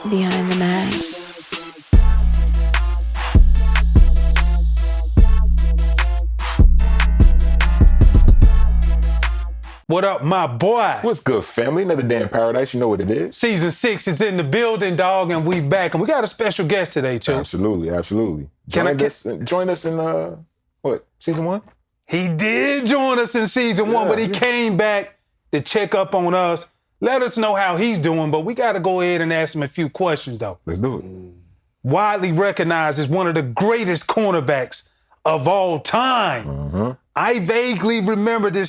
Behind the Mask. What up, my boy? What's good, family? Another day in paradise. You know what it is. Season 6 is in the building, dog, and we back. And we got a special guest today, too. Absolutely. Join us in, season 1? He did join us in season 1, but he came back to check up on us, let us know how he's doing, but we got to go ahead and ask him a few questions, though. Let's do it. Widely recognized as one of the greatest cornerbacks of all time. Mm-hmm. I vaguely remember the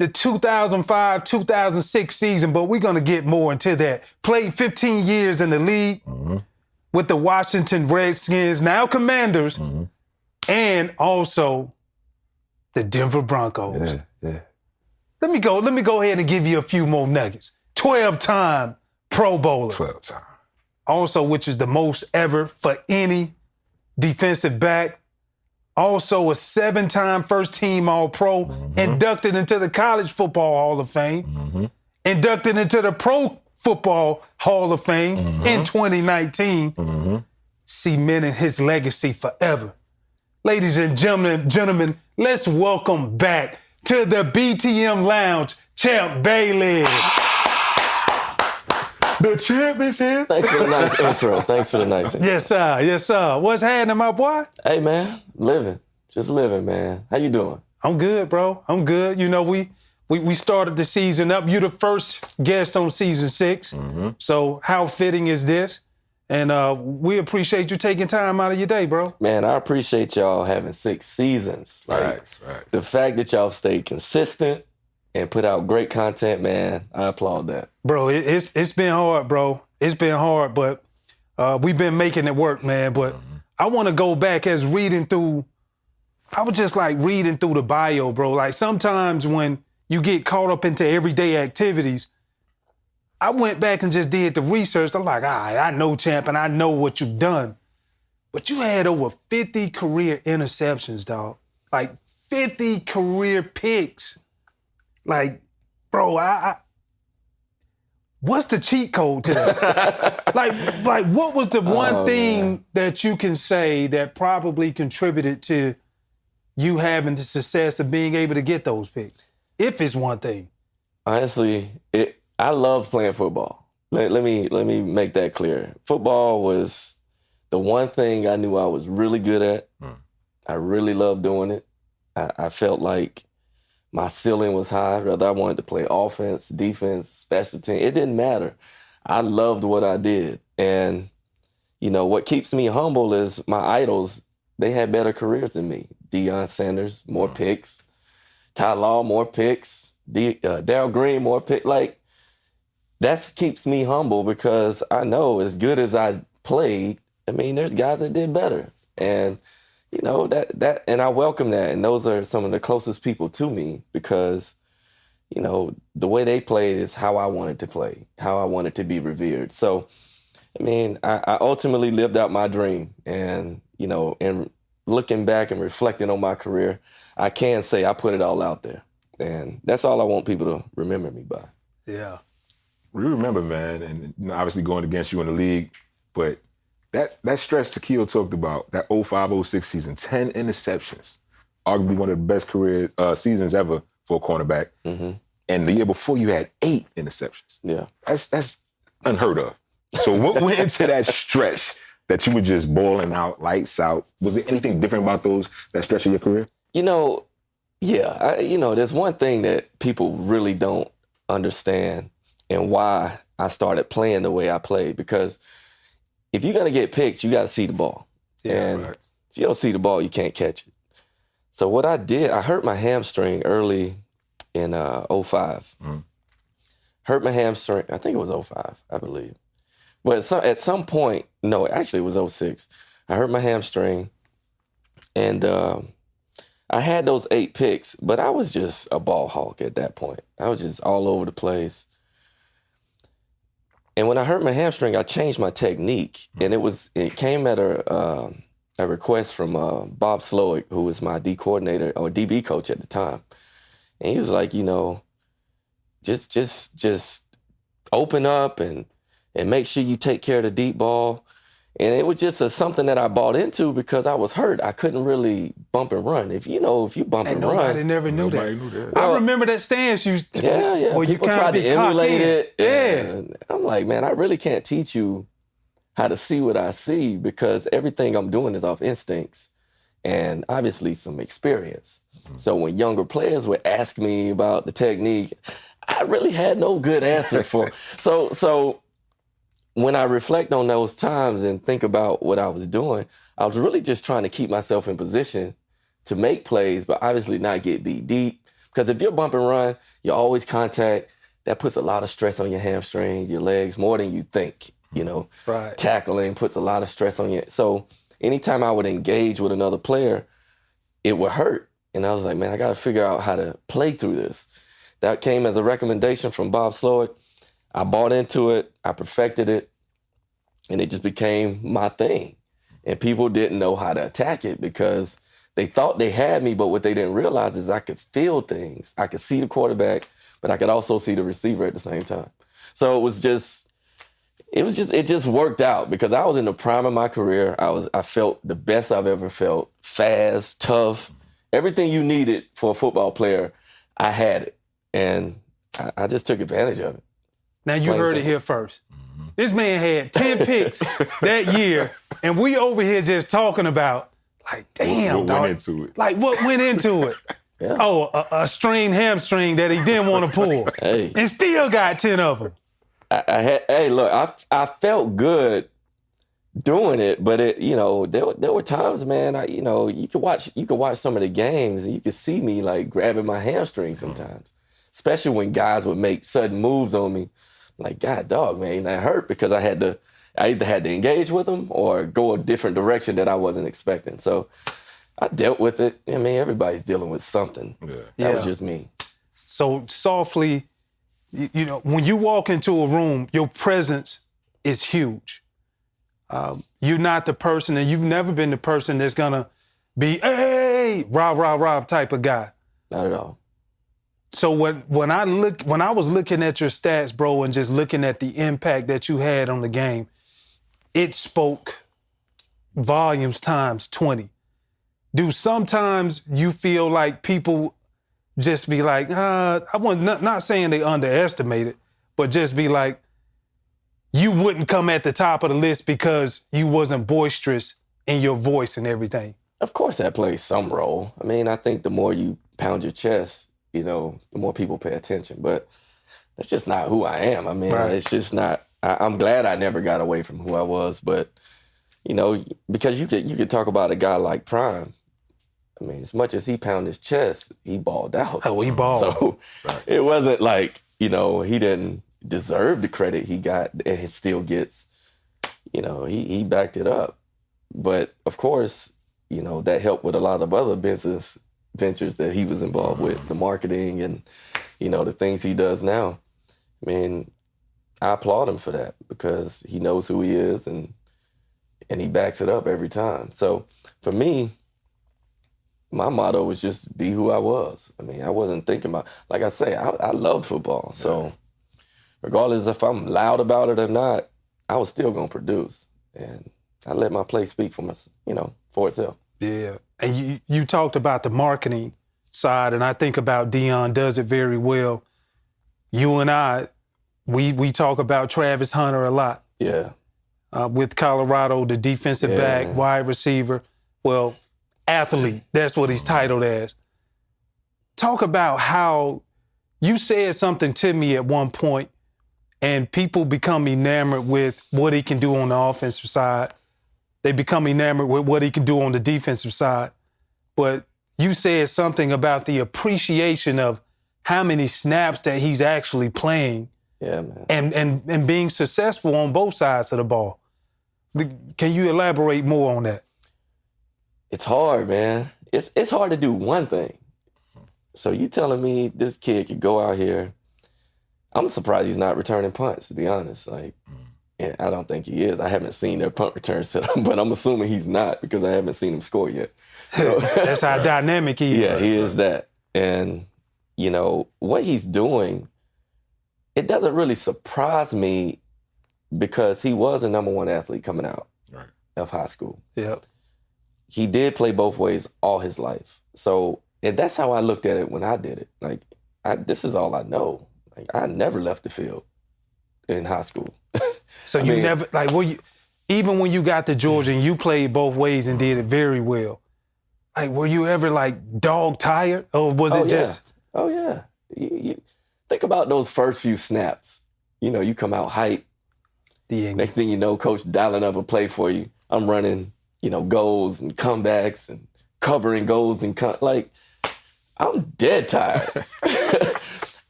2005-2006 season, but we're going to get more into that. Played 15 years in the league with the Washington Redskins, now Commanders, and also the Denver Broncos. Yeah. Let me go ahead and give you a few more nuggets. 12-time Pro Bowler. 12-time. Also, which is the most ever for any defensive back. Also a 7-time first-team All-Pro, inducted into the College Football Hall of Fame, inducted into the Pro Football Hall of Fame in 2019, cementing his legacy forever. Ladies and gentlemen, let's welcome back to the BTM Lounge, Champ Bailey. The champ is here. Thanks for the nice intro. Yes, sir. What's happening, my boy? Hey, man, just living, man. How you doing? I'm good, bro. I'm good. You know, we started the season up. You're the first guest on season 6. So how fitting is this? And we appreciate you taking time out of your day, bro. Man, I appreciate y'all having 6 seasons. Right. The fact that y'all stayed consistent and put out great content, man, I applaud that. Bro, it's been hard, bro. It's been hard, but we've been making it work, man. But I want to go back I was just like reading through the bio, bro. Like sometimes when you get caught up into everyday activities, I went back and just did the research. I'm like, all right, I know, Champ, and I know what you've done. But you had over 50 career interceptions, dog. Like 50 career picks. Like, bro, what's the cheat code to that? like, what was the one thing that you can say that probably contributed to you having the success of being able to get those picks? If it's one thing. Honestly, I love playing football. Let me make that clear. Football was the one thing I knew I was really good at. I really loved doing it. I felt like my ceiling was high, whether I wanted to play offense, defense, special team. It didn't matter. I loved what I did. And, you know, what keeps me humble is my idols, they had better careers than me. Deion Sanders, more picks. Ty Law, more picks. Darryl Green, more picks. Like, that keeps me humble because I know as good as I played, I mean, there's guys that did better. And, you know, that and I welcome that. And those are some of the closest people to me because, you know, the way they played is how I wanted to play, how I wanted to be revered. So, I mean, I ultimately lived out my dream. And, you know, and looking back and reflecting on my career, I can say I put it all out there. And that's all I want people to remember me by. Yeah. We remember, man, and you know, obviously going against you in the league, but that stretch Takeo talked about, that 05-06 season, 10 interceptions, arguably one of the best career seasons ever for a cornerback. And the year before you had 8 interceptions. Yeah. That's unheard of. So what went into that stretch that you were just balling out, lights out? Was there anything different about that stretch of your career? You know, yeah. There's one thing that people really don't understand and why I started playing the way I played. Because if you're going to get picks, you got to see the ball. And if you don't see the ball, you can't catch it. So what I did, I hurt my hamstring early in 05. Hurt my hamstring, I think it was 05, I believe. But at some point, no, actually it was 06. I hurt my hamstring, and I had those 8 picks, but I was just a ball hawk at that point. I was just all over the place. And when I hurt my hamstring, I changed my technique, and it came at a request from Bob Slowick, who was my D coordinator or DB coach at the time, and he was like, you know, just open up and and make sure you take care of the deep ball. And it was just something that I bought into because I was hurt. I couldn't really bump and run. If you bump and nobody run. never knew Nobody that. knew that. I remember that stance Yeah. where you People kind tried of to be cocked emulate in. it. Yeah. And I'm like, man, I really can't teach you how to see what I see because everything I'm doing is off instincts and obviously some experience. So when younger players would ask me about the technique, I really had no good answer for. So when I reflect on those times and think about what I was doing, I was really just trying to keep myself in position to make plays, but obviously not get beat deep. Because if you're bump and run, you're always contact. That puts a lot of stress on your hamstrings, your legs, more than you think. Right. Tackling puts a lot of stress on you. So anytime I would engage with another player, it would hurt. And I was like, man, I got to figure out how to play through this. That came as a recommendation from Bob Slowick. I bought into it. I perfected it. And it just became my thing. And people didn't know how to attack it because they thought they had me, but what they didn't realize is I could feel things. I could see the quarterback, but I could also see the receiver at the same time. So it just worked out because I was in the prime of my career. I felt the best I've ever felt. Fast, tough, everything you needed for a football player, I had it. And I just took advantage of it. Now you heard it here first. This man had 10 picks that year, and we over here just talking about, like, damn, What dog. went into it? Like, what went into it? Yeah. Oh, a strained hamstring that he didn't want to pull. Hey. And still got 10 of them. I felt good doing it, but there were times, man, you could watch some of the games and you could see me like grabbing my hamstring sometimes, especially when guys would make sudden moves on me. Like, God, dog, man, that hurt because I either had to engage with them or go a different direction that I wasn't expecting. So I dealt with it. I mean, everybody's dealing with something. That was just me. So softly, when you walk into a room, your presence is huge. You're not the person, and you've never been the person that's gonna be, hey, rah, rah, rah type of guy. Not at all. So when I was looking at your stats, bro, and just looking at the impact that you had on the game, it spoke volumes times 20. Do sometimes you feel like people just be like, I want not saying they underestimate it, but just be like, you wouldn't come at the top of the list because you wasn't boisterous in your voice and everything? Of course that plays some role. I mean, I think the more you pound your chest, the more people pay attention. But that's just not who I am. I mean, It's just not. I'm glad I never got away from who I was. But, because you could talk about a guy like Prime. I mean, as much as he pounded his chest, he balled out. Oh, he balled. So It wasn't like, he didn't deserve the credit he got and he still gets. He backed it up. But, of course, that helped with a lot of other business ventures that he was involved with, the marketing and, the things he does now. I mean, I applaud him for that because he knows who he is and he backs it up every time. So for me, my motto was just be who I was. I mean, I wasn't thinking about, like I say, I loved football. So regardless if I'm loud about it or not, I was still going to produce. And I let my play speak for for itself. Yeah. And you talked about the marketing side, and I think about Deion does it very well. You and I, we talk about Travis Hunter a lot. Yeah. With Colorado, the defensive back, wide receiver. Well, athlete, that's what he's titled as. Talk about how you said something to me at one point, and people become enamored with what he can do on the offensive side. They become enamored with what he can do on the defensive side. But you said something about the appreciation of how many snaps that he's actually playing. Yeah, man. And being successful on both sides of the ball. Can you elaborate more on that? It's hard, man. It's hard to do one thing. So you telling me this kid could go out here. I'm surprised he's not returning punts, to be honest. And I don't think he is. I haven't seen their punt return set up, but I'm assuming he's not because I haven't seen him score yet. So, that's how dynamic he is. Yeah, he is that. And, what he's doing, it doesn't really surprise me because he was a number one athlete coming out of high school. Yep. He did play both ways all his life. So, and that's how I looked at it when I did it. Like, this is all I know. Like, I never left the field in high school. So never, like, even when you got to Georgia and you played both ways and did it very well, like, were you ever, like, dog tired? Or was it just... Oh, yeah. You think about those first few snaps. You know, you come out hype. Next thing you know, coach dialing up a play for you. I'm running, you know, goals and comebacks and covering goals and like, I'm dead tired.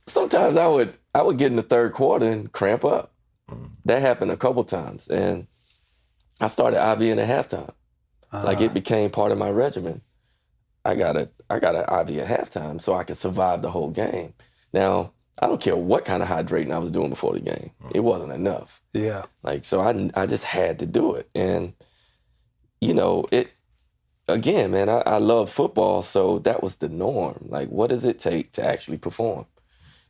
Sometimes I would get in the third quarter and cramp up. That happened a couple times, and I started IVing at halftime. Like, it became part of my regimen. I got an IV at halftime so I could survive the whole game. Now, I don't care what kind of hydrating I was doing before the game. It wasn't enough. Yeah. Like, so I just had to do it. And, you know, again, man, I love football, so that was the norm. Like, what does it take to actually perform?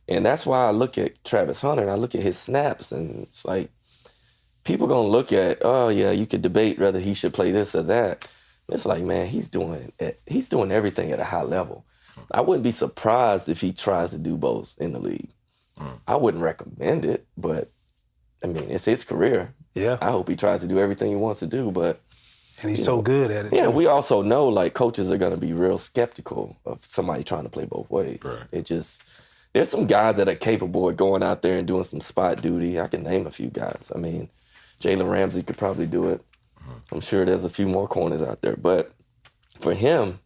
And that's why I look at Travis Hunter and I look at his snaps, and it's like, people gonna look at, oh yeah, you could debate whether he should play this or that. It's like, man, he's doing everything at a high level. I wouldn't be surprised if he tries to do both in the league. I wouldn't recommend it, but I mean, it's his career. Yeah. I hope he tries to do everything he wants to do, but and he's so good at it. Yeah, too. we also know, like, coaches are going to be real skeptical of somebody trying to play both ways. Right. There's some guys that are capable of going out there and doing some spot duty. I can name a few guys. I mean, Jalen Ramsey could probably do it. I'm sure there's a few more corners out there. But for him,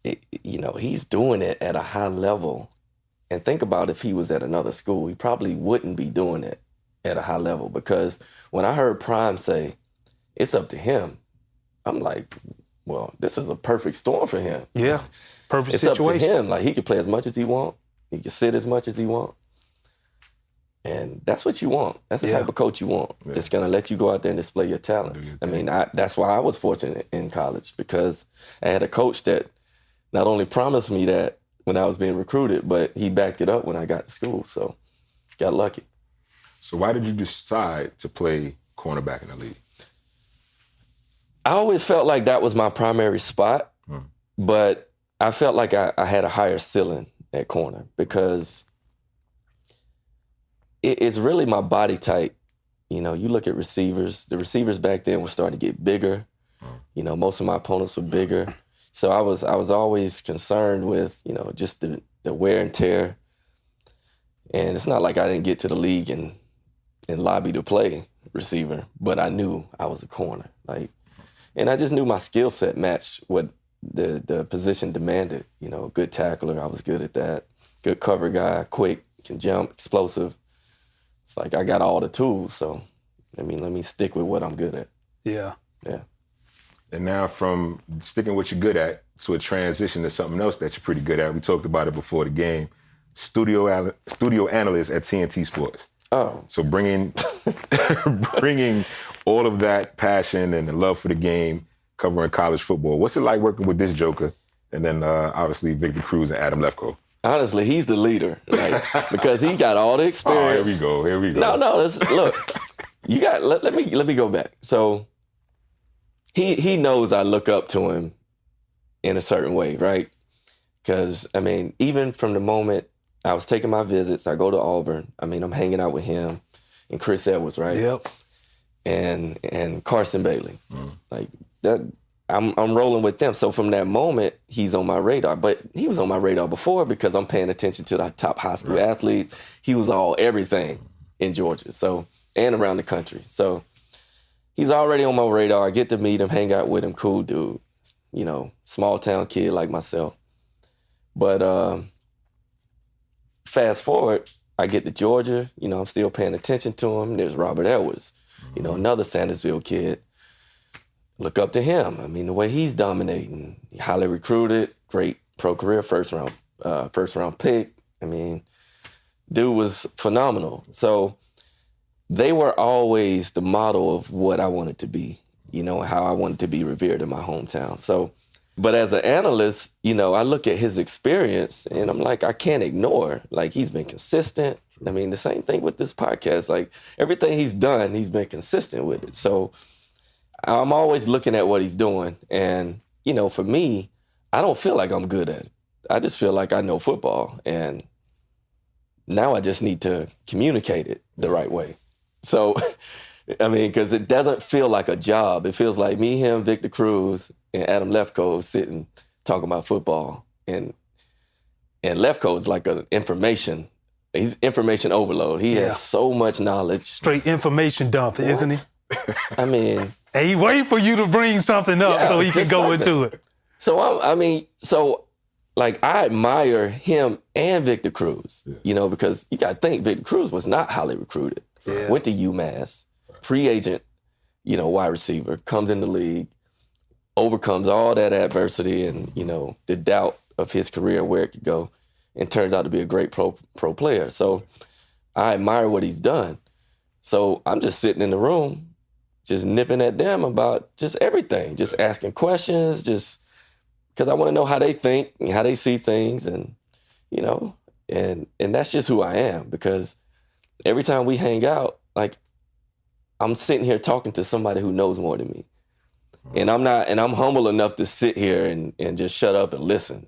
you know, he's doing it at a high level. And think about if he was at another school, he probably wouldn't be doing it at a high level. Because when I heard Prime say, it's up to him, I'm like, well, this is a perfect storm for him. Yeah, perfect it's situation. It's up to him. Like, he can play as much as he want. He can sit as much as he want. And that's what you want. That's the type of coach you want. Yeah. It's going to let you go out there and display your talents. I mean, that's why I was fortunate in college, because I had a coach that not only promised me that when I was being recruited, but he backed it up when I got to school. So, got lucky. So why did you decide to play cornerback in the league? I always felt like that was my primary spot, but I felt like I had a higher ceiling at corner, because it's really my body type. You know, you look at receivers. The receivers back then were starting to get bigger. You know, most of my opponents were bigger. So I was always concerned with, you know, just the wear and tear. And it's not like I didn't get to the league and lobby to play receiver, but I knew I was a corner. Like, and I just knew my skill set matched what the position demanded. You know, good tackler, I was good at that. Good cover guy, quick, can jump, explosive. It's like I got all the tools, so I mean, let me stick with what I'm good at. Yeah. Yeah. And now from sticking what you're good at to a transition to something else that you're pretty good at. We talked about it before the game. Studio analyst at TNT Sports. Oh. So bringing all of that passion and the love for the game, covering college football. What's it like working with this joker? And then obviously Victor Cruz and Adam Lefkoe. Honestly, he's the leader, like, because he got all the experience. Oh, here we go. No, look, you got. Let me go back. So he knows I look up to him in a certain way, right? Because I mean, even from the moment I was taking my visits, I go to Auburn. I mean, I'm hanging out with him and Chris Edwards, right? Yep. And Carson Bailey, like that. I'm rolling with them. So from that moment, he's on my radar. But he was on my radar before because I'm paying attention to the top high school athletes. He was everything in Georgia, so, and around the country. So he's already on my radar. I get to meet him, hang out with him, cool dude. You know, small town kid like myself. But fast forward, I get to Georgia. You know, I'm still paying attention to him. There's Robert Edwards, you know, another Sandersville kid. Look up to him. I mean, the way he's dominating, highly recruited, great pro career, first round pick. I mean, dude was phenomenal. So they were always the model of what I wanted to be, you know, how I wanted to be revered in my hometown. So, but as an analyst, you know, I look at his experience and I'm like, I can't ignore. Like, he's been consistent. I mean, the same thing with this podcast. Like, everything he's done, he's been consistent with it. So I'm always looking at what he's doing. And, you know, for me, I don't feel like I'm good at it. I just feel like I know football. And now I just need to communicate it the right way. So, I mean, because it doesn't feel like a job. It feels like me, him, Victor Cruz, and Adam Lefkoe sitting talking about football. And Lefkoe is like an information. He's information overload. He has so much knowledge. Straight information dump, isn't he? I mean, and he wait for you to bring something up so he can go into it. So I admire him and Victor Cruz, you know, because you got to think Victor Cruz was not highly recruited. Yeah. Went to UMass, free agent, you know, wide receiver, comes in the league, overcomes all that adversity and, you know, the doubt of his career and where it could go, and turns out to be a great pro player. So I admire what he's done. So I'm just sitting in the room, just nipping at them about just everything, just asking questions, just because I want to know how they think and how they see things, and, you know, and that's just who I am, because every time we hang out, like, I'm sitting here talking to somebody who knows more than me. And I'm humble enough to sit here and just shut up and listen.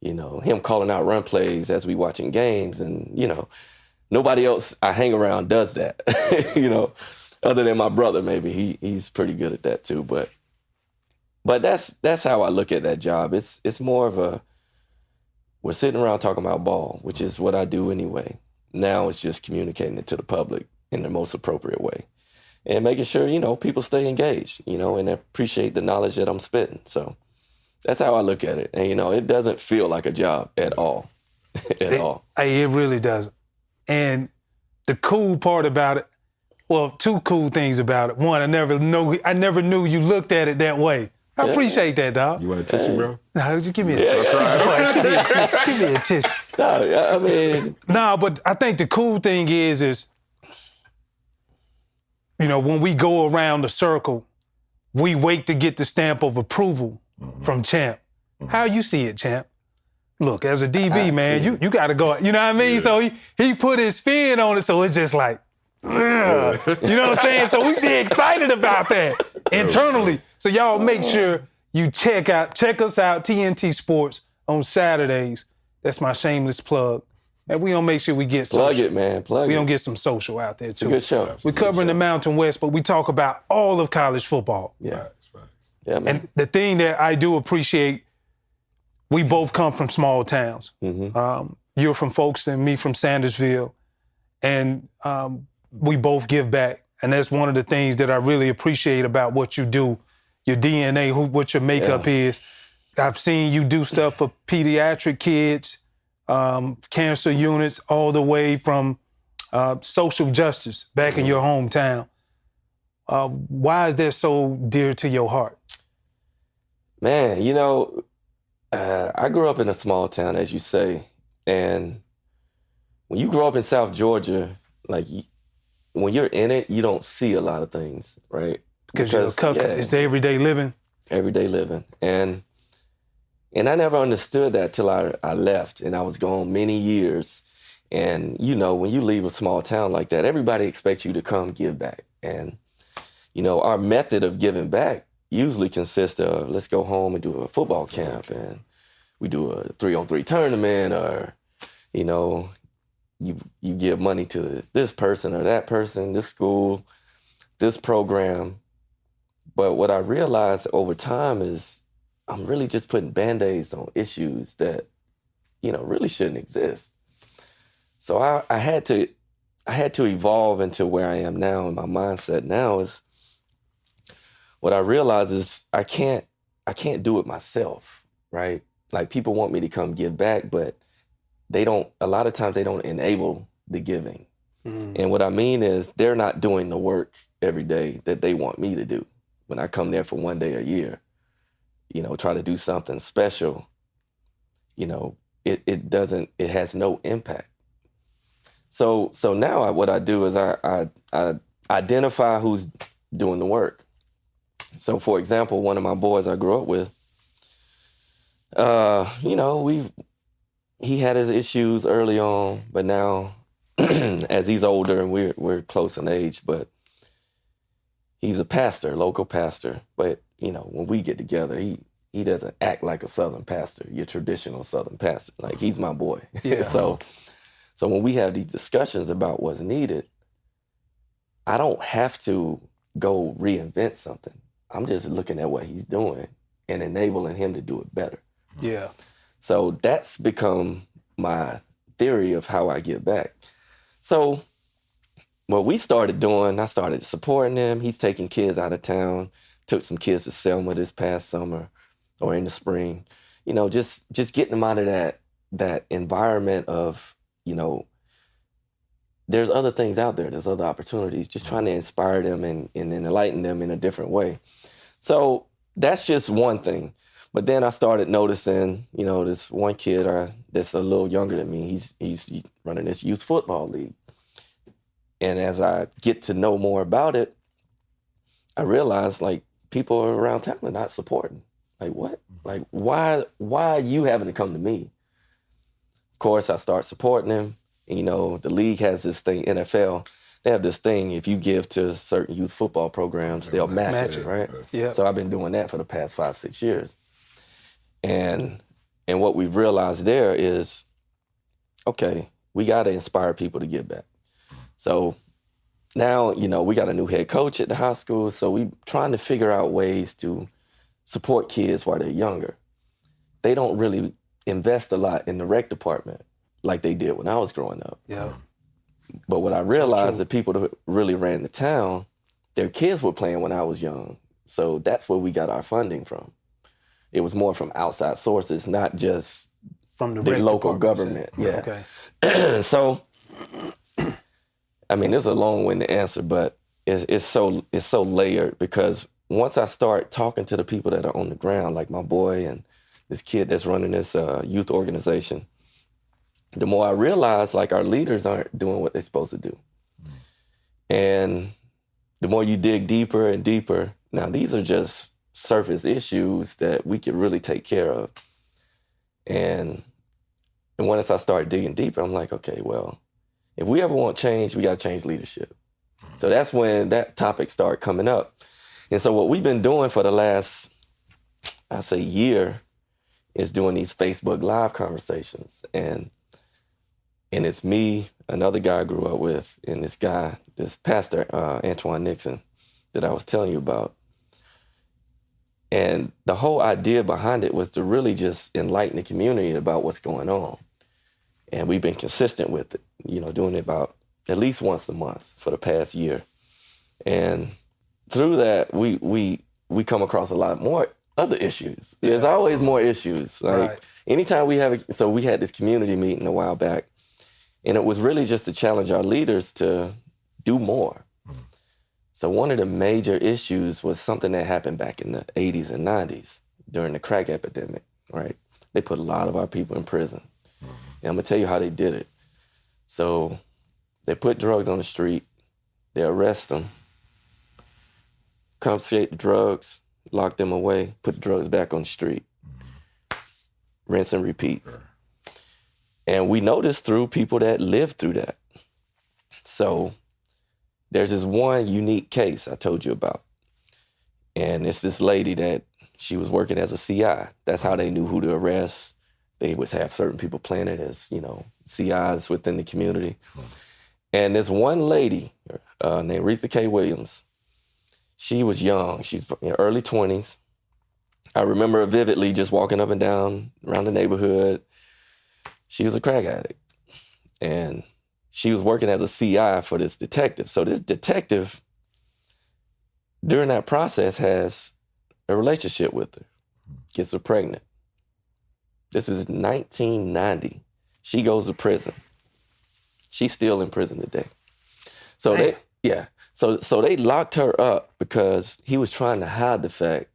You know, him calling out run plays as we watching games, and, you know, nobody else I hang around does that, you know, other than my brother. Maybe he's pretty good at that too. But that's how I look at that job. It's more of we're sitting around talking about ball, which is what I do anyway. Now it's just communicating it to the public in the most appropriate way and making sure, you know, people stay engaged, you know, and appreciate the knowledge that I'm spitting. So that's how I look at it. And, you know, it doesn't feel like a job at all. It really doesn't. And the cool part about it, well, two cool things about it. One, I never knew you looked at it that way. I appreciate that, dog. You want a tissue, bro? No, just give me a tissue. Give me a tissue. No, I mean... No, but I think the cool thing is, you know, when we go around the circle, we wait to get the stamp of approval from Champ. How you see it, Champ? Look, as a DB, man, you got to go. You know what I mean? Yeah. So he put his spin on it, so it's just like, you know what I'm saying? So we be excited about that internally. So y'all make sure you check us out, TNT Sports, on Saturdays. That's my shameless plug. And we gonna make sure we get social. Plug it, man. We gonna get some social out there, too. It's a good show. We're covering the Mountain West, but we talk about all of college football. Yeah. Yeah, man. And the thing that I do appreciate, we both come from small towns. Mm-hmm. You're from Folkestone, me from Sandersville, and we both give back. And that's one of the things that I really appreciate about what you do, your DNA, what your makeup is. I've seen you do stuff for pediatric kids, cancer units, all the way from social justice back in your hometown. Why is that so dear to your heart? Man, you know, I grew up in a small town, as you say, and when you grow up in South Georgia, like, when you're in it, you don't see a lot of things, right? Because it's the everyday living. Everyday living. And I never understood that till I left, and I was gone many years. And, you know, when you leave a small town like that, everybody expects you to come give back. And, you know, our method of giving back usually consists of, let's go home and do a football camp, and we do a 3-on-3 tournament, or, you know, you give money to this person or that person, this school, this program. But what I realized over time is I'm really just putting Band-Aids on issues that, you know, really shouldn't exist. So I had to evolve into where I am now, and my mindset now is, what I realize is I can't do it myself, right? Like, people want me to come give back, but a lot of times they don't enable the giving. And what I mean is, they're not doing the work every day that they want me to do. When I come there for one day a year, you know, try to do something special, you know, it has no impact. So now what I do is I identify who's doing the work. So, for example, one of my boys I grew up with, you know, he had his issues early on, but now as he's older and we're close in age, but he's a pastor, local pastor. But, you know, when we get together, he doesn't act like a Southern pastor, your traditional Southern pastor. Like, he's my boy. Yeah. So when we have these discussions about what's needed, I don't have to go reinvent something. I'm just looking at what he's doing and enabling him to do it better. Yeah. So that's become my theory of how I give back. So what we started doing, I started supporting him. He's taking kids out of town, took some kids to Selma this past summer or in the spring. You know, just getting them out of that environment of, you know, there's other things out there. There's other opportunities. Just trying to inspire them and enlighten them in a different way. So that's just one thing. But then I started noticing, you know, this one kid that's a little younger than me. He's running this youth football league. And as I get to know more about it, I realized, like, people around town are not supporting. Like, what? Like, why are you having to come to me? Of course, I start supporting him. You know, the league has this thing, NFL, they have this thing, if you give to certain youth football programs, they'll match it, right? Yeah. So I've been doing that for the past 5-6 years. And what we've realized there is, okay, we got to inspire people to give back. So now, you know, we got a new head coach at the high school, so we trying to figure out ways to support kids while they're younger. They don't really invest a lot in the rec department like they did when I was growing up. Yeah. But what I realized, the people that really ran the town, their kids were playing when I was young. So that's where we got our funding from. It was more from outside sources, not just From the local rec department, government. you Yeah. said. Okay. So, I mean, it's a long-winded answer, but it's so layered, because once I start talking to the people that are on the ground, like my boy and this kid that's running this youth organization, the more I realize, like, our leaders aren't doing what they're supposed to do. And the more you dig deeper and deeper, now these are just surface issues that we could really take care of. And once I start digging deeper, I'm like, okay, well, if we ever want change, we got to change leadership. So that's when that topic started coming up. And so what we've been doing for the last, I say, year is doing these Facebook Live conversations. And it's me, another guy I grew up with, and this pastor, Antoine Nixon, that I was telling you about. And the whole idea behind it was to really just enlighten the community about what's going on. And we've been consistent with it, you know, doing it about at least once a month for the past year. And through that, we come across a lot more other issues. There's always more issues. Like, anytime we had this community meeting a while back, and it was really just to challenge our leaders to do more. So one of the major issues was something that happened back in the 80s and 90s during the crack epidemic, right? They put a lot of our people in prison. And I'm gonna tell you how they did it. So they put drugs on the street, they arrest them, confiscate the drugs, lock them away, put the drugs back on the street, rinse and repeat. And we noticed through people that lived through that. So there's this one unique case I told you about. And it's this lady that she was working as a CI. That's how they knew who to arrest. They would have certain people planted as, you know, CIs within the community. And this one lady named Retha K. Williams, she was young. She's in her early 20s. I remember her vividly just walking up and down around the neighborhood. She was a crack addict. And she was working as a CI for this detective. So this detective, during that process, has a relationship with her, gets her pregnant. This is 1990. She goes to prison. She's still in prison today. So So they locked her up because he was trying to hide the fact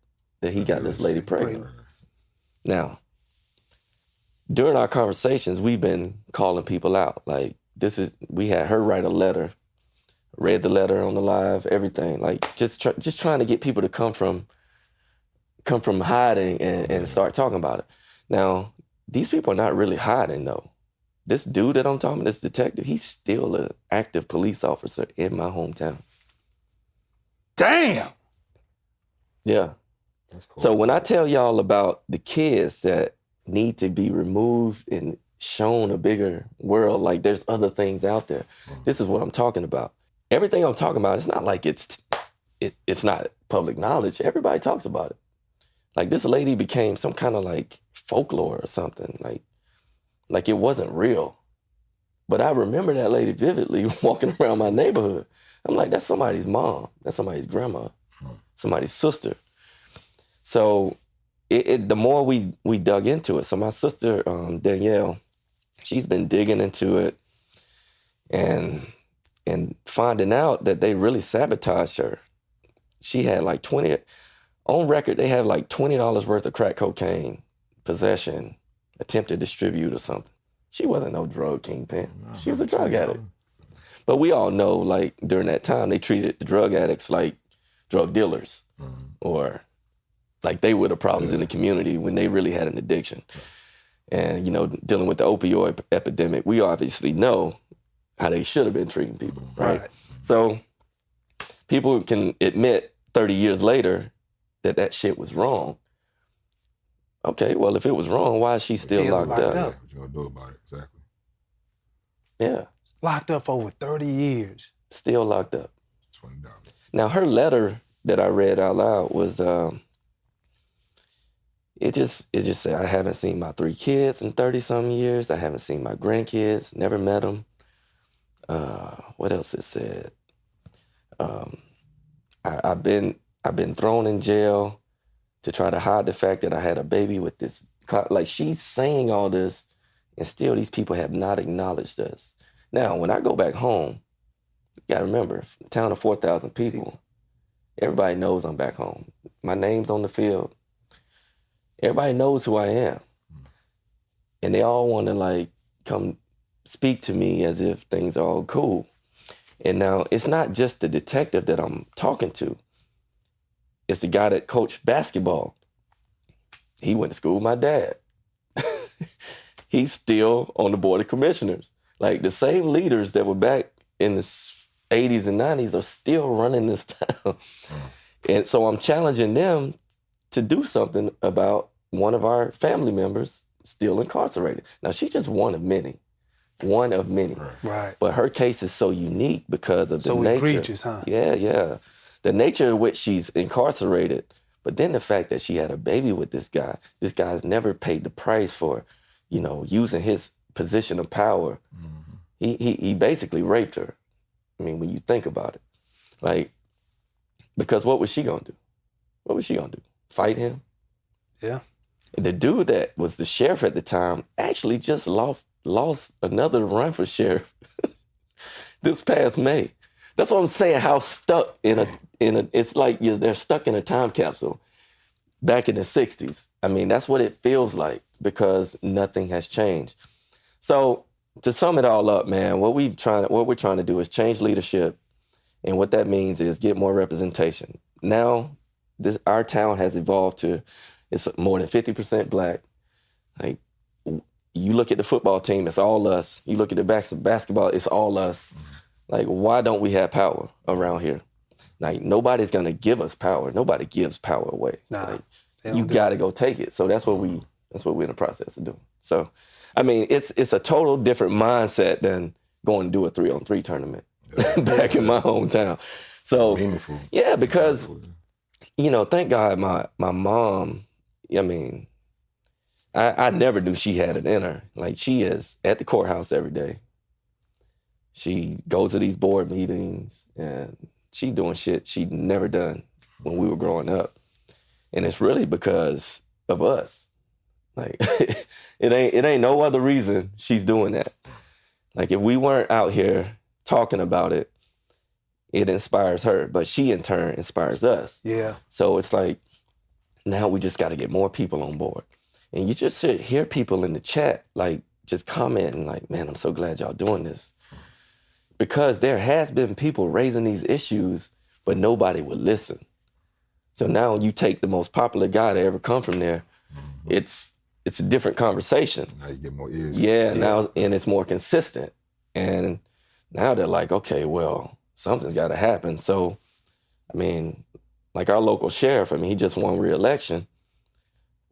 that he got this lady pregnant. Now, during our conversations, we've been calling people out. Like, we had her write a letter, read the letter on the live, everything. Like, just trying to get people to come from hiding and start talking about it. Now, these people are not really hiding, though. this dude that I'm talking about, this detective, he's still an active police officer in my hometown. Damn. Yeah. That's cool. So when I tell y'all about the kids that need to be removed and shown a bigger world, like there's other things out there, this is what I'm talking about. Everything I'm talking about, it's not like it's not public knowledge. Everybody talks about it. Like this lady became some kind of like folklore or something. Like it wasn't real. But I remember that lady vividly walking around my neighborhood. I'm like, that's somebody's mom. That's somebody's grandma. Somebody's sister. So the more we dug into it. So my sister, Danielle, she's been digging into it and finding out that they really sabotaged her. She had like on record, they have like $20 worth of crack cocaine, possession, attempt to distribute or something. She wasn't no drug kingpin. She was a drug addict. But we all know, like, during that time, they treated the drug addicts like drug dealers or like they were the problems in the community when they really had an addiction. And, dealing with the opioid epidemic, we obviously know how they should have been treating people, right? So people can admit 30 years later that shit was wrong. Okay, well, if it was wrong, why is she still locked up? What you gonna do about it? Exactly. Yeah. Locked up for over 30 years. Still locked up. $20. Now, her letter that I read out loud was, it just said, I haven't seen my 3 kids in 30-some years. I haven't seen my grandkids, never met them. What else it said? I've been thrown in jail to try to hide the fact that I had a baby with this. Like, she's saying all this, and still these people have not acknowledged us. Now, when I go back home, you gotta remember, a town of 4,000 people, everybody knows I'm back home. My name's on the field. Everybody knows who I am. And they all want to, like, come speak to me as if things are all cool. And now, it's not just the detective that I'm talking to. It's the guy that coached basketball. He went to school with my dad. He's still on the board of commissioners. Like, the same leaders that were back in the 80s and 90s are still running this town. And so I'm challenging them to do something about one of our family members still incarcerated. Now, she's just one of many. One of many. Right. But her case is so unique because of the nature. So egregious, huh? Yeah. The nature of which she's incarcerated, but then the fact that she had a baby with this guy. This guy's never paid the price for, using his position of power. He basically raped her. I mean, when you think about it. Like, because what was she gonna do? What was she gonna do? Fight him? Yeah. And the dude that was the sheriff at the time actually just lost another run for sheriff this past May. That's what I'm saying, how stuck in a it's like they're stuck in a time capsule back in the 60s. I mean, that's what it feels like because nothing has changed. So to sum it all up, man, what we're trying to do is change leadership. And what that means is get more representation. Now, our town has evolved to, it's more than 50% Black. Like, you look at the football team, it's all us. You look at the basketball, it's all us. Like, why don't we have power around here? Like, nobody's gonna give us power. Nobody gives power away. Nah, like, you gotta go take it. So that's what we're in the process of doing. So, I mean, it's a total different mindset than going to do a 3-on-3 tournament back in my hometown. So, meaningful. Yeah, because, thank God my mom, I mean, I never knew she had it in her. Like, she is at the courthouse every day. She goes to these board meetings and she's doing shit she'd never done when we were growing up. And it's really because of us. Like, it ain't no other reason she's doing that. Like, if we weren't out here talking about it, it inspires her, but she in turn inspires us. Yeah. So it's like, now we just got to get more people on board. And you just hear people in the chat, like, just commenting like, man, I'm so glad y'all doing this. Because there has been people raising these issues, but nobody would listen. So now you take the most popular guy to ever come from there, it's it's a different conversation. Now you get more ears. Yeah, now, and it's more consistent. And now they're like, okay, well, something's got to happen. So, I mean, like our local sheriff, I mean, he just won re-election.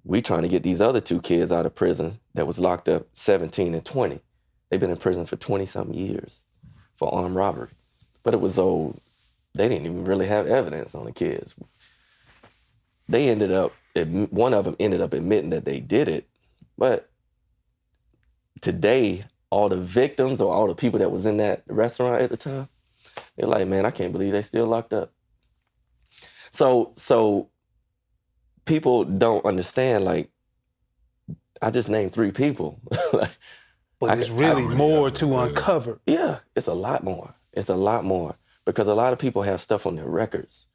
We trying to get these other 2 kids out of prison that was locked up 17 and 20. They've been in prison for 20-something years for armed robbery. But it was they didn't even really have evidence on the kids. They ended up, one of them ended up admitting that they did it. But today, all the victims or all the people that was in that restaurant at the time, they're like, man, I can't believe they still locked up. So people don't understand, like, I just named 3 people. But it's really more to uncover. Yeah, it's a lot more. It's a lot more. Because a lot of people have stuff on their records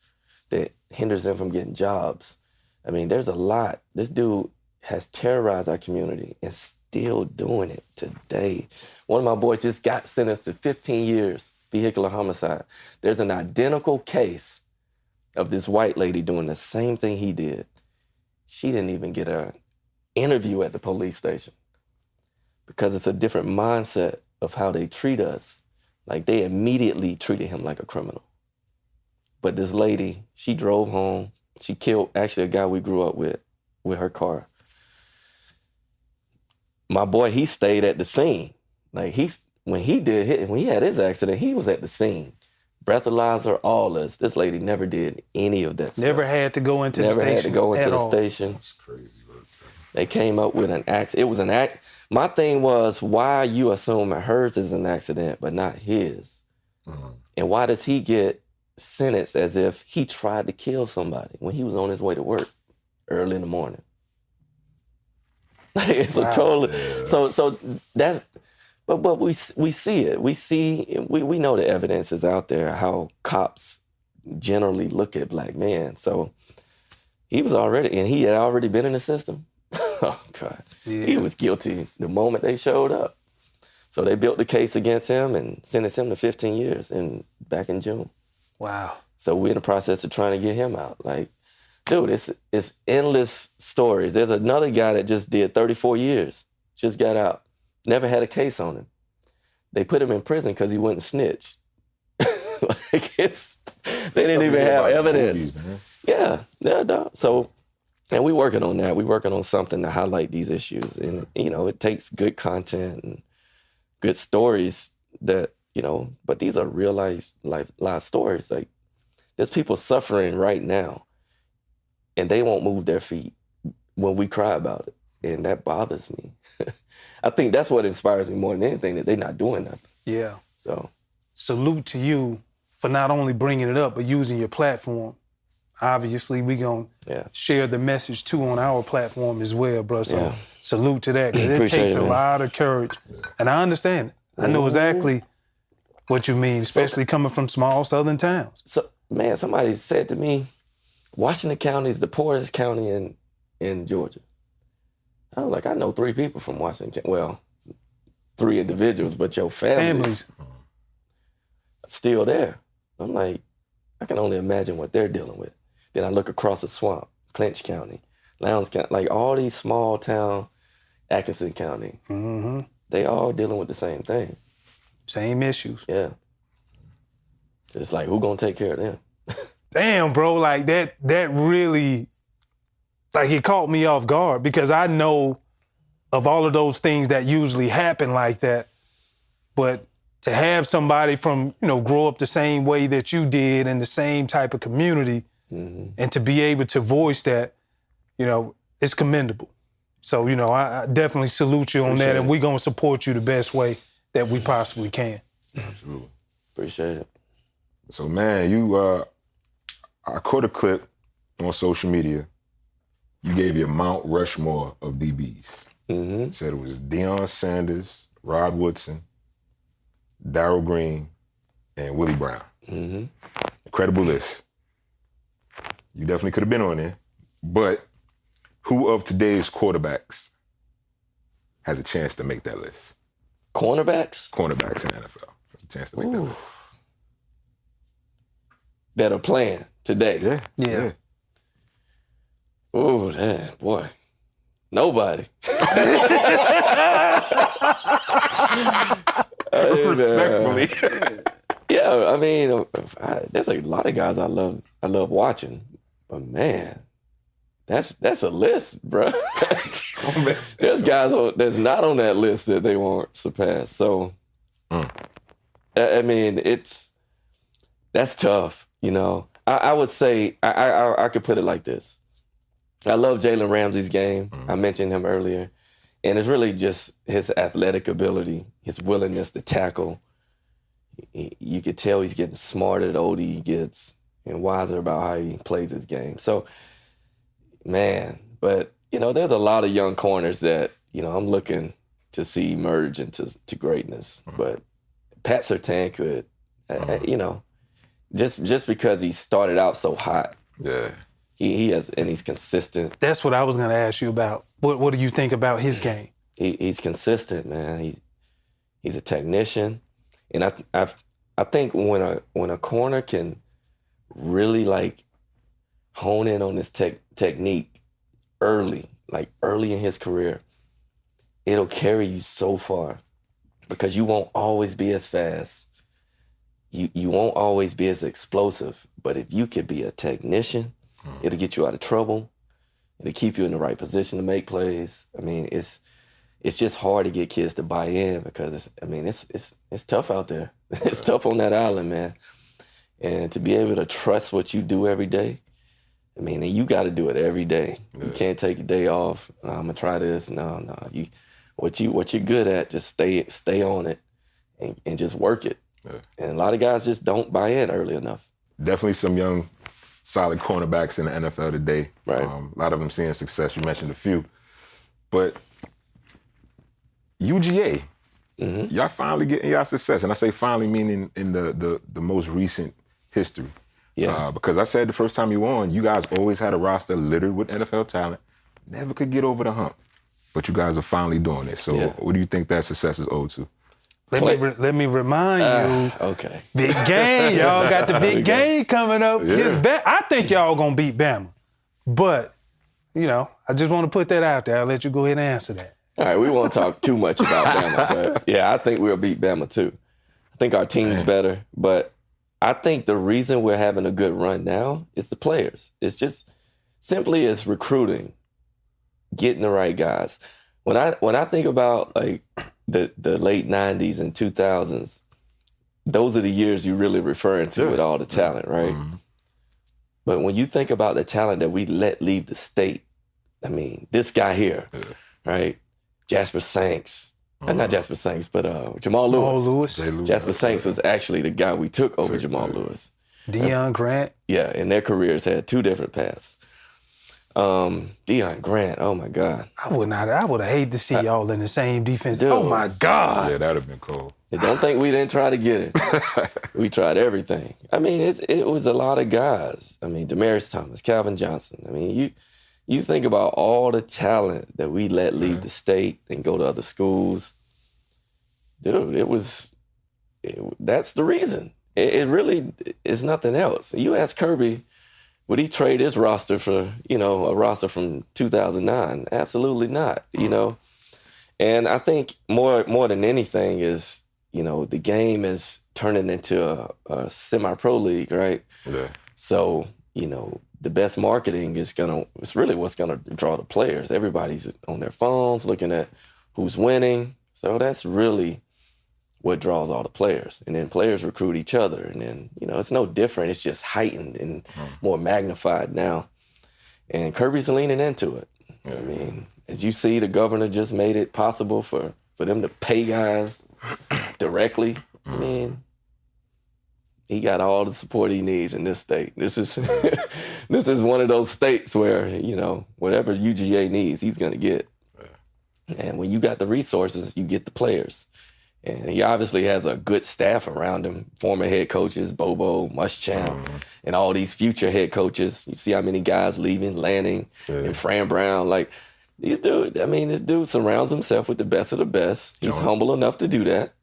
that hinders them from getting jobs. I mean, there's a lot. This dude has terrorized our community and still doing it today. One of my boys just got sentenced to 15 years, vehicular homicide. There's an identical case of this white lady doing the same thing he did. She didn't even get an interview at the police station because it's a different mindset of how they treat us. Like, they immediately treated him like a criminal. But this lady, she drove home. She killed, actually, a guy we grew up with her car. My boy, he stayed at the scene. Like, when he had his accident, he was at the scene. Breathalyzer, all this. This lady never did any of that Never stuff. had to go into the station. Never had to go into the all. station. That's crazy work. They came up with an accident. It was an act. My thing was, why you assuming hers is an accident, but not his? Mm-hmm. And why does he get sentenced as if he tried to kill somebody when he was on his way to work early in the morning? It's wow. A total. Yeah. So that's. But we see it. We know the evidence is out there. How cops generally look at black men. So he had already been in the system. Oh God, yeah. He was guilty the moment they showed up. So they built the case against him and sentenced him to 15 years back in June. Wow. So we're in the process of trying to get him out. Like, dude, it's endless stories. There's another guy that just did 34 years, just got out, never had a case on him. They put him in prison because he wouldn't snitch. They didn't even have evidence. Movies, yeah. So. And we're working on that. We're working on something to highlight these issues. And, it takes good content and good stories that, but these are real life stories. Like, there's people suffering right now and they won't move their feet when we cry about it. And that bothers me. I think that's what inspires me more than anything, that they're not doing nothing. Yeah. So. Salute to you for not only bringing it up, but using your platform. Obviously, we going to share the message, too, on our platform as well, bro. So salute to that, because it takes a lot of courage. And I understand it. I know exactly what you mean, especially coming from small southern towns. So, man, somebody said to me, Washington County is the poorest county in Georgia. I was like, I know 3 people from Washington County. Well, 3 individuals, but your families still there. I'm like, I can only imagine what they're dealing with. Then I look across the swamp, Clinch County, Lowndes County, like all these small town, Atkinson County, they all dealing with the same thing. Same issues. Yeah. It's like, who gonna take care of them? Damn, bro, like that really, like, it caught me off guard, because I know of all of those things that usually happen like that, but to have somebody from, grow up the same way that you did in the same type of community, and to be able to voice that, it's commendable. So, I definitely salute you on that, and we're going to support you the best way that we possibly can. Absolutely. Appreciate it. So, man, I caught a clip on social media. You gave your Mount Rushmore of DBs. Said it was Deion Sanders, Rod Woodson, Darryl Green, and Willie Brown. Incredible list. You definitely could have been on there. But who of today's quarterbacks has a chance to make that list? Cornerbacks? Cornerbacks in the NFL has a chance to make that list. That are playing today? Yeah. Oh, boy. Nobody. Respectfully. Yeah, I mean, there's a lot of guys I love watching, but man, that's a list, bro. There's guys that's not on that list that they won't surpass. So, I mean, that's tough. You know, I would say I could put it like this. I love Jalen Ramsey's game. I mentioned him earlier, and it's really just his athletic ability, his willingness to tackle. You could tell he's getting smarter the older he gets and wiser about how he plays his game. So, man, but, you know, there's a lot of young corners that, you know, I'm looking to see emerge into greatness. But Pat Surtain could, you know, just because he started out so hot. Yeah. He has, and he's consistent. That's what I was going to ask you about. What do you think about his game? He's consistent, man. He's a technician. And I think when a corner can really like hone in on this technique early in his career, it'll carry you so far because you won't always be as fast. You won't always be as explosive. But if you could be a technician, it'll get you out of trouble. It'll keep you in the right position to make plays. I mean, it's just hard to get kids to buy in because it's tough out there. It's tough on that island, man. And to be able to trust what you do every day, I mean, and you got to do it every day. Yeah. You can't take a day off. I'm gonna try this. No. What you're good at, just stay on it and just work it. Yeah. And a lot of guys just don't buy in early enough. Definitely some young, solid cornerbacks in the NFL today. Right. A lot of them seeing success. You mentioned a few, but UGA, y'all finally getting y'all success. And I say finally meaning in the most recent history. Yeah. Because I said the first time you were on, you guys always had a roster littered with NFL talent, never could get over the hump. But you guys are finally doing it. So what do you think that success is owed to? Let me remind you. Okay. Big game. Y'all got the big game coming up. Yeah. I think y'all going to beat Bama. But, you know, I just want to put that out there. I'll let you go ahead and answer that. All right, we won't talk too much about Bama, but yeah, I think we'll beat Bama too. I think our team's better, but I think the reason we're having a good run now is the players. It's just simply it's recruiting, getting the right guys. When I think about like the late 90s and 2000s, those are the years you're really referring to with all the talent, right? Mm-hmm. But when you think about the talent that we let leave the state, I mean, this guy here, right? Jasper Sanks. Not Jasper Sanks, but Jamal Lewis. Jasper Sanks was actually the guy we took over Jamal Lewis. Deion Grant. Yeah, and their careers had two different paths. Deion Grant, oh my God. I would have hated to see y'all in the same defense. Dude. Oh my God. Yeah, that would have been cool. Don't think we didn't try to get it. We tried everything. I mean, it was a lot of guys. I mean, Demaryius Thomas, Calvin Johnson. I mean, you think about all the talent that we let leave the state and go to other schools. Dude, that's the reason. It really is nothing else. You ask Kirby, would he trade his roster for, you know, a roster from 2009? Absolutely not, you know. And I think more than anything is, you know, the game is turning into a semi-pro league, right? Yeah. So, you know, the best marketing it's really what's gonna draw the players. Everybody's on their phones looking at who's winning. So that's really what draws all the players. And then players recruit each other. And then, you know, it's no different. It's just heightened and more magnified now. And Kirby's leaning into it. Yeah. I mean, as you see, the governor just made it possible for them to pay guys directly. I mean, he got all the support he needs in this state. This is this is one of those states where, you know, whatever UGA needs, he's going to get. Yeah. And when you got the resources, you get the players. And he obviously has a good staff around him, former head coaches, Bobo, Muschamp, and all these future head coaches. You see how many guys leaving, Lanning, and Fran Brown. Like, this dude surrounds himself with the best of the best. He's humble enough to do that.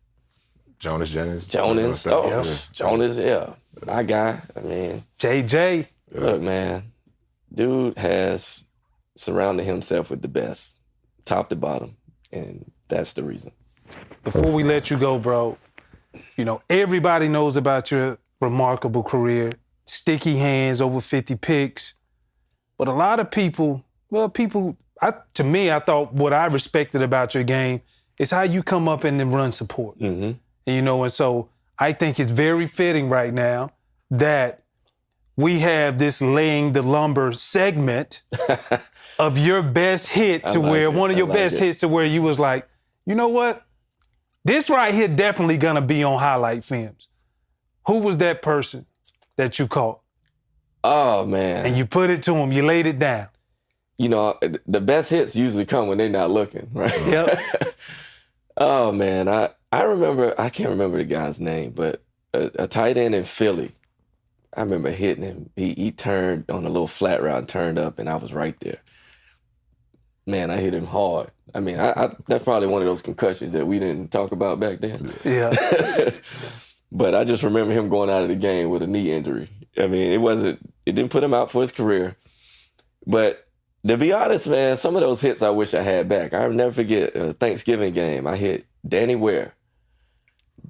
Jonas Jennings. Jonas, yeah. My guy, I mean. JJ. Look, man, dude has surrounding himself with the best, top to bottom, and that's the reason. Before we let you go, bro, everybody knows about your remarkable career, sticky hands, over 50 picks. But a lot of people, to me, I thought what I respected about your game is how you come up in the run support. Mm-hmm. And so I think it's very fitting right now that we have this laying the lumber segment of your best hit to where one of your best hits to where you was like, you know what? This right here definitely gonna be on highlight films. Who was that person that you caught? Oh, man. And you put it to him, you laid it down. The best hits usually come when they're not looking, right? Yep. Oh, man. I remember, I can't remember the guy's name, but a tight end in Philly, I remember hitting him. He turned on a little flat route and turned up, and I was right there. Man, I hit him hard. I mean, that's probably one of those concussions that we didn't talk about back then. Yeah. But I just remember him going out of the game with a knee injury. I mean, it didn't put him out for his career. But to be honest, man, some of those hits I wish I had back. I'll never forget a Thanksgiving game. I hit Danny Ware,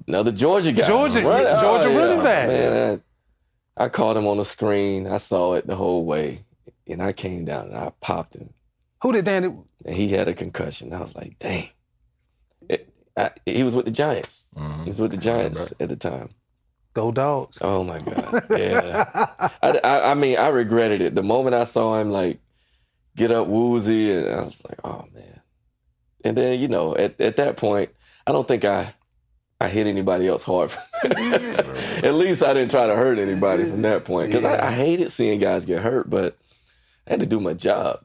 another Georgia guy. Georgia running back. Man, I caught him on the screen. I saw it the whole way. And I came down and I popped him. Who did Danny? And he had a concussion. I was like, dang. He was with the Giants. Mm-hmm. He was with the Giants at the time. Go Dogs. Oh, my God. Yeah. I mean, I regretted it. The moment I saw him, like, get up woozy, and I was like, oh, man. And then, at that point, I don't think I hit anybody else hard. At least I didn't try to hurt anybody from that point. Because I hated seeing guys get hurt, but I had to do my job.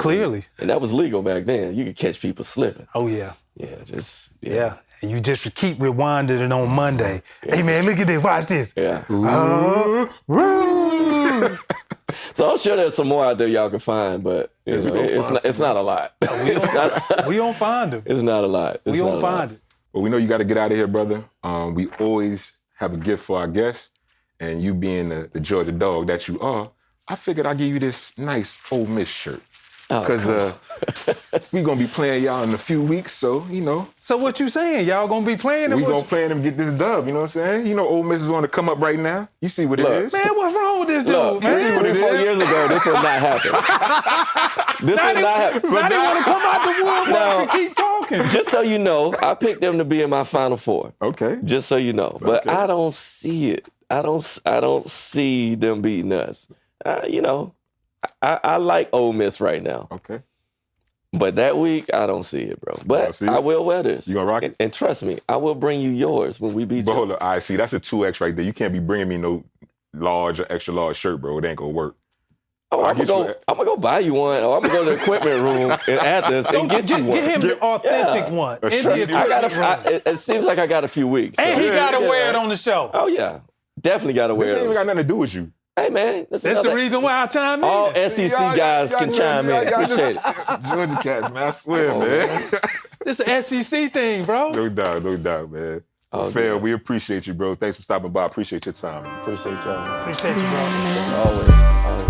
Clearly. And that was legal back then. You could catch people slipping. Oh, yeah. Yeah. And you just keep rewinding it on Monday. Yeah. Hey, man, look at this. Watch this. Yeah. So I'm sure there's some more out there y'all can find, but it's not a lot. We don't find them. It's not a lot. We don't find it. Well, we know you got to get out of here, brother. We always have a gift for our guests, and you being the Georgia dog that you are, I figured I'd give you this nice Ole Miss shirt. Because we're going to be playing y'all in a few weeks, so, So what you saying? Y'all going to be playing them? We're going to play them and get this dub, you know what I'm saying? Ole Miss is on to come up right now. You see what it is. Man, what's wrong with this dude, Look, man? You see what it is? 4 years ago, this would not happen. This would not happen. Now they want to come out the woodworks and keep talking. Just so you know, I picked them to be in my Final Four. Okay. Just so you know. But I don't see it. I don't see them beating us. I like Ole Miss right now. Okay. But that week, I don't see it, bro. But I will wear this. You gonna rock it? And trust me, I will bring you yours when we beat you. But hold on, I see. That's a 2X right there. You can't be bringing me no large or extra large shirt, bro. It ain't gonna work. Oh, I'm gonna go buy you one, or I'm gonna go to the equipment room in Athens and get you one. Get him the authentic one. It seems like I got a few weeks. And he gotta wear it on the show. Oh yeah, definitely gotta wear it. This ain't even got nothing to do with you. Hey, man. That's the reason why I chime in. All SEC guys can chime in. Appreciate it. Georgia cats, man. I swear, man. This is an SEC thing, bro. No doubt, man. Fair, we appreciate you, bro. Thanks for stopping by. Appreciate your time. Appreciate y'all. Appreciate you, bro. Always.